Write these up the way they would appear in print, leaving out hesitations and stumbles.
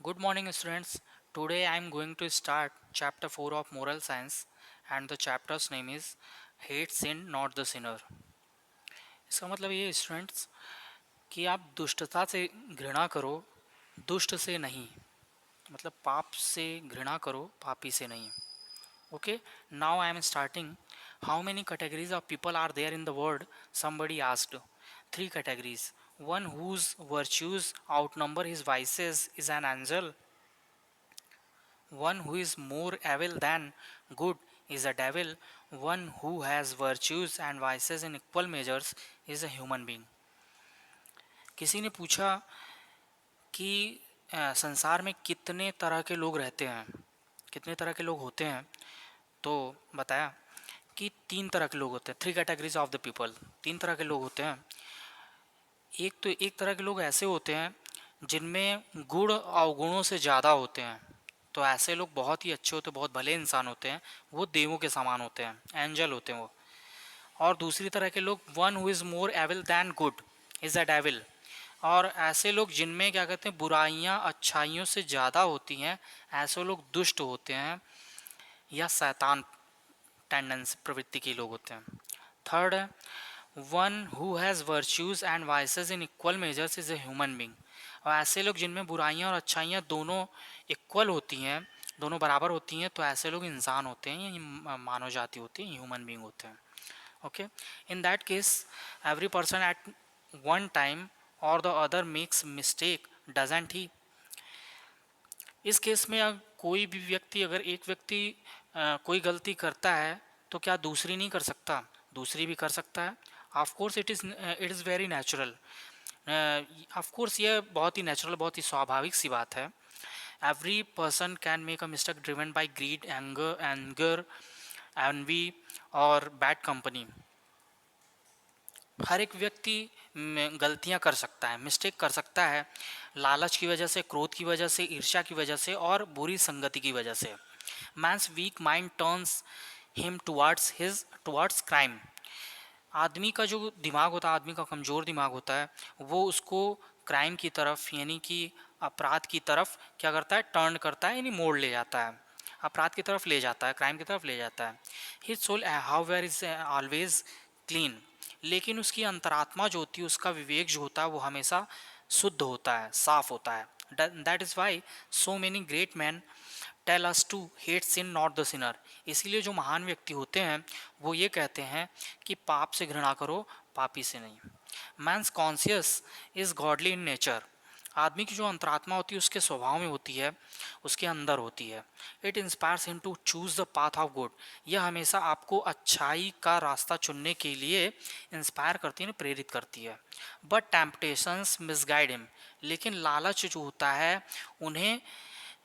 Good morning, students. Today I am going to start chapter 4 of Moral Science, and the chapter's name is Hate Sin, Not the Sinner. इसका मतलब ये students कि आप दुष्टता से घृणा करो, दुष्ट से नहीं। मतलब पाप से घृणा करो, पापी से नहीं। Okay, now I am starting. How many categories of people are there in the world? Somebody asked. Three categories. One whose virtues outnumber his vices is an angel. One who is more evil than good is a devil. One who has virtues and vices in equal measures is a human being. किसी ने पूछा कि संसार में कितने तरह के लोग रहते हैं, कितने तरह के लोग होते हैं, तो बताया कि तीन तरह के लोग होते हैं। Three categories of the people, तीन तरह के लोग होते हैं। एक तरह के लोग ऐसे होते हैं जिनमें गुण अवगुणों से ज़्यादा होते हैं, तो ऐसे लोग बहुत ही अच्छे होते हैं, बहुत भले इंसान होते हैं, वो देवों के समान होते हैं, एंजल होते हैं वो। और दूसरी तरह के लोग, one who is more evil than good is a devil. और ऐसे लोग जिनमें क्या कहते हैं, बुराइयां अच्छाइयों से ज़्यादा होती हैं, ऐसे लोग दुष्ट होते हैं या शैतान टेंडेंसी प्रवृत्ति के लोग होते हैं। थर्ड है, one who has virtues and vices in equal measures is a human being. और ऐसे लोग जिनमें बुराइयां और अच्छाइयाँ दोनों इक्वल होती हैं, दोनों बराबर होती हैं, तो ऐसे लोग इंसान होते हैं या मानव जाति होती है, ह्यूमन बींग होते हैं। Okay, in that case every person at one time or the other makes mistake, doesn't he. इस केस में कोई भी व्यक्ति, अगर एक व्यक्ति कोई गलती करता है तो क्या दूसरी नहीं कर सकता? दूसरी भी कर सकता है। Of course it is very natural. Of course ये बहुत ही नेचुरल, बहुत ही स्वाभाविक सी बात है। Every person can make a mistake driven by greed, anger, envy और बैड कंपनी। हर एक व्यक्ति गलतियां कर सकता है, मिस्टेक कर सकता है, लालच की वजह से, क्रोध की वजह से, ईर्ष्या की वजह से और बुरी संगति की वजह से। Man's weak mind turns him towards crime. आदमी का जो दिमाग होता है, आदमी का कमज़ोर दिमाग होता है, वो उसको क्राइम की तरफ, यानी कि अपराध की तरफ क्या करता है, टर्न करता है, यानी मोड़ ले जाता है, अपराध की तरफ ले जाता है, क्राइम की तरफ ले जाता है। His soul however is always clean. लेकिन उसकी अंतरात्मा जो होती है, उसका विवेक जो होता है, वो हमेशा शुद्ध होता है, साफ होता है। That is why so many great man tell us to hate sin not the sinner. इसीलिए जो महान व्यक्ति होते हैं वो ये कहते हैं कि पाप से घृणा करो, पापी से नहीं। Man's conscious is godly in nature. आदमी की जो अंतरात्मा होती है उसके स्वभाव में होती है, उसके अंदर होती है। It inspires him to choose the path of good. यह हमेशा आपको अच्छाई का रास्ता चुनने के लिए इंस्पायर करती है, प्रेरित करती है। But temptations misguide him. लेकिन लालच जो होता है उन्हें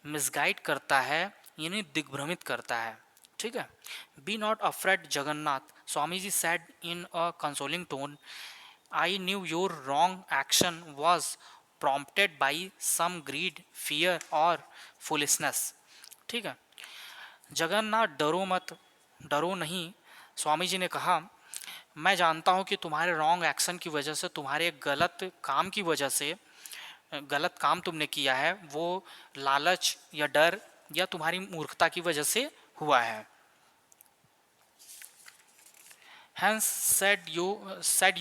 मिसगाइड करता है, यानी दिग्भ्रमित करता है। ठीक है। Be not afraid Jagannath, Swami ji said in a consoling tone, I knew your wrong action was prompted by some greed, fear और फुलिसनेस। ठीक है। जगन्नाथ, डरो मत, डरो नहीं। स्वामी जी ने कहा, मैं जानता हूँ कि तुम्हारे रॉन्ग एक्शन की वजह से, तुम्हारे गलत काम की वजह से, गलत काम तुमने किया है वो लालच या डर या तुम्हारी मूर्खता की वजह से हुआ है। Hence said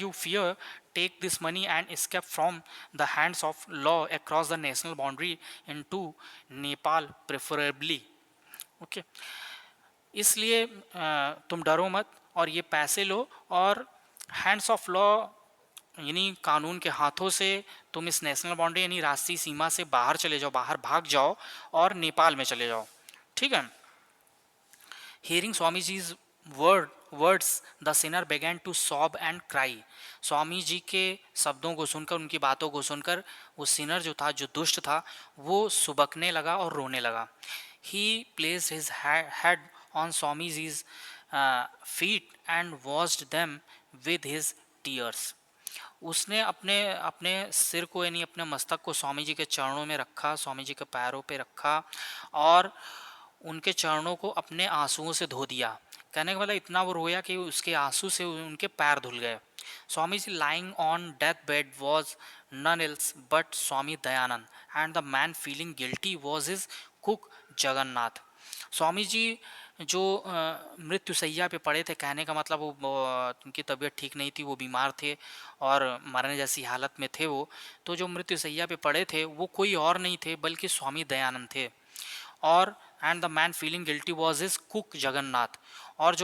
you fear, take this money and escape from the hands of law across the national boundary into Nepal preferably. Okay okay. इसलिए तुम डरो मत और ये पैसे लो और हैंड्स ऑफ लॉ, यानी कानून के हाथों से तुम इस नेशनल बाउंड्री यानी राष्ट्रीय सीमा से बाहर चले जाओ, बाहर भाग जाओ और नेपाल में चले जाओ। ठीक है। Hearing Swami ji's words the sinner began to sob and cry. Swami ji के शब्दों को सुनकर, उनकी बातों को सुनकर वो सिनर जो था, जो दुष्ट था, वो सुबकने लगा और रोने लगा। He placed his head on Swami ji's feet and washed them with his tears. उसने अपने अपने सिर को, यानी अपने मस्तक को स्वामी जी के चरणों में रखा, स्वामी जी के पैरों पे रखा और उनके चरणों को अपने आंसुओं से धो दिया। कहने का मतलब इतना वो रोया कि उसके आंसू से उनके पैर धुल गए। Swami ji lying on death bed was none else but Swami Dayanand and the man feeling guilty was his cook Jagannath. Swami ji जो मृत्युशैया पे पड़े थे, कहने का मतलब उनकी तबीयत ठीक नहीं थी, वो बीमार थे और मरने जैसी हालत में थे वो। तो जो मृत्युशैया पे पड़े थे वो कोई और नहीं थे बल्कि स्वामी दयानंद थे। और and the man feeling guilty was his cook Jagannath. और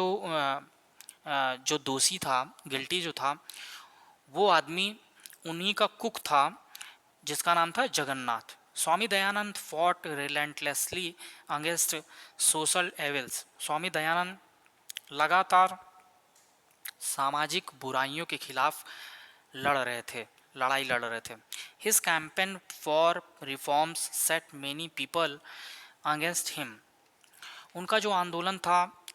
जो दोषी था, गिल्टी जो था, वो आदमी उन्हीं का कुक था जिसका नाम था Jagannath. Swami Dayanand fought relentlessly against social evils. Swami Dayanand लगातार सामाजिक बुराइयों के खिलाफ लड़ाई लड़ रहे थे। His campaign for reforms set many people against him. उनका जो आंदोलन था,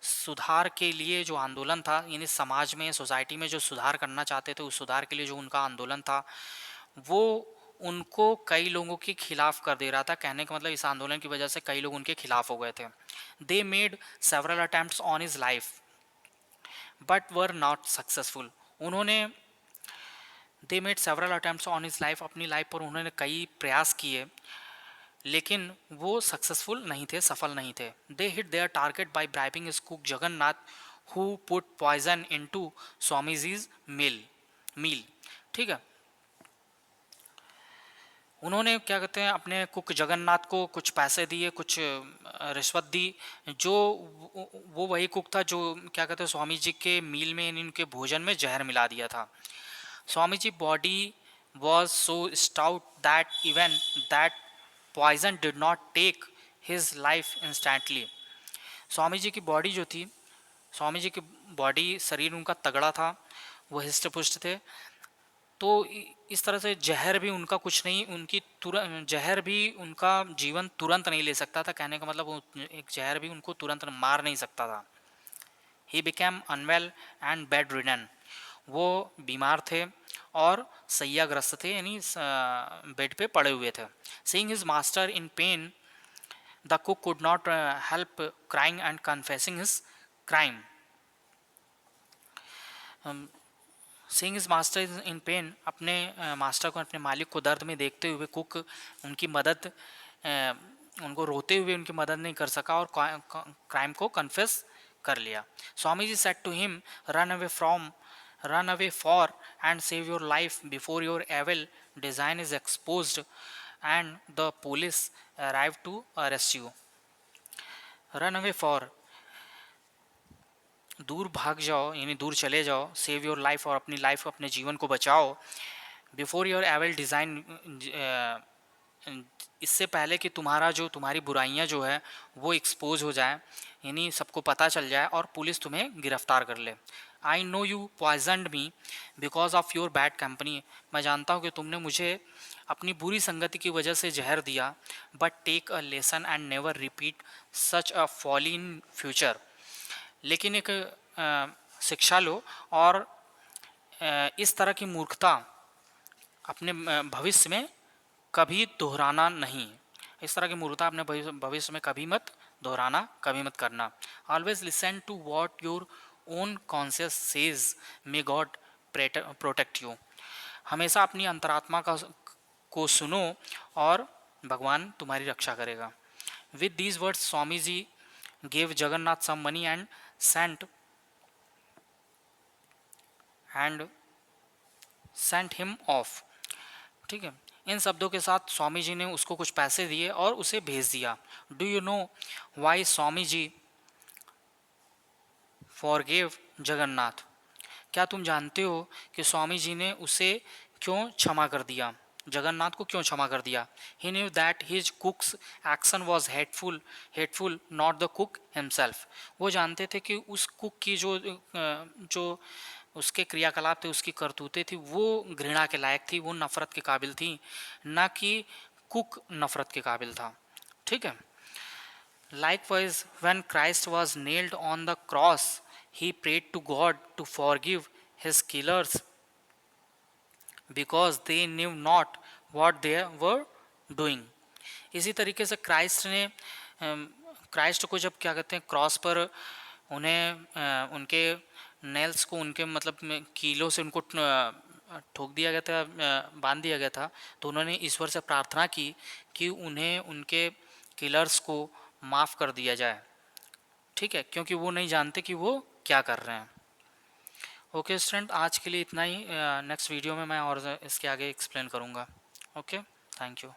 सुधार के लिए जो आंदोलन था, यानी समाज में, सोसाइटी में जो सुधार करना चाहते थे, उस सुधार के लिए जो उनका आंदोलन था, वो उनको कई लोगों के खिलाफ कर दे रहा था। कहने का मतलब इस आंदोलन की वजह से कई लोग उनके खिलाफ हो गए थे। They made several attempts on his life but were not successful. उन्होंने they made several attempts on his life, अपनी लाइफ पर उन्होंने कई प्रयास किए लेकिन वो सक्सेसफुल नहीं थे, सफल नहीं थे। They hit their target by bribing his cook Jagannath who put poison into Swami ji's meal. ठीक है, उन्होंने क्या कहते हैं, अपने कुक जगन्नाथ को कुछ पैसे दिए, कुछ रिश्वत दी। जो वो वही कुक था जो क्या कहते हैं स्वामी जी के मील में, इनके भोजन में जहर मिला दिया था। Swami ji body was so stout that even that poison did not take his life instantly. Swami ji की बॉडी जो थी, स्वामी जी की बॉडी, शरीर उनका तगड़ा था, वो हिस्ट पुष्ट थे। तो इस तरह से जहर भी उनका कुछ नहीं, उनकी तुरंत जहर भी उनका जीवन तुरंत नहीं ले सकता था। कहने का मतलब एक जहर भी उनको तुरंत मार नहीं सकता था। He became unwell and bedridden. वो बीमार थे और सैयाग्रस्त थे, यानी बेड पे पड़े हुए थे। Seeing his master in pain the cook could not help crying and confessing his crime. Seeing his master in pen, अपने मास्टर को, अपने मालिक को दर्द में देखते हुए कुक उनकी मदद, उनको रोते हुए उनकी मदद नहीं कर सका और क्राइम को कन्फेस कर लिया। Swami ji said to him, run away far and save your life before your evil design is exposed and the police arrive to arrest you. Run away far, दूर भाग जाओ, यानी दूर चले जाओ। सेव योर लाइफ, और अपनी लाइफ, अपने जीवन को बचाओ। बिफोर योर एविल डिज़ाइन, इससे पहले कि तुम्हारी बुराइयां जो है वो एक्सपोज हो जाए, यानी सबको पता चल जाए और पुलिस तुम्हें गिरफ्तार कर ले। I know you poisoned me because of your bad company. मैं जानता हूँ कि तुमने मुझे अपनी बुरी संगति की वजह से जहर दिया। But take a lesson and never repeat such a folly in future. लेकिन एक शिक्षा लो और इस तरह की मूर्खता अपने भविष्य में कभी दोहराना नहीं। इस तरह की मूर्खता अपने भविष्य में कभी मत दोहराना, कभी मत करना। Always listen to what your own conscious says, may God protect you. हमेशा अपनी अंतरात्मा को सुनो और भगवान तुम्हारी रक्षा करेगा। With these words Swami ji gave Jagannath some money and sent him off. ठीक है, इन शब्दों के साथ स्वामी जी ने उसको कुछ पैसे दिए और उसे भेज दिया। Do you know why Swami ji forgive Jagannath? क्या तुम जानते हो कि स्वामी जी ने उसे क्यों क्षमा कर दिया, जगन्नाथ को क्यों क्षमा कर दिया? He knew that his cook's action was hateful not the cook himself. वो जानते थे कि उस कुक की जो उसके क्रियाकलाप थे, उसकी करतूतें थी, वो घृणा के लायक थी, वो नफरत के काबिल थी, ना कि कुक नफरत के काबिल था। ठीक है, likewise when Christ was nailed on the cross he prayed to God to forgive his killers because they knew not what they were doing। इसी तरीके से क्राइस्ट को जब क्या कहते हैं क्रॉस पर उन्हें उनके नेल्स को उनके मतलब में कीलों से उनको ठोक दिया गया था, बांध दिया गया था। तो उन्होंने ईश्वर से प्रार्थना की कि उन्हें उनके किलर्स को माफ़ कर दिया जाए, ठीक है, क्योंकि वो नहीं जानते कि वो क्या कर रहे हैं। ओके स्टूडेंट, आज के लिए इतना ही। नेक्स्ट वीडियो में मैं और इसके आगे एक्सप्लेन करूँगा। Okay, thank you.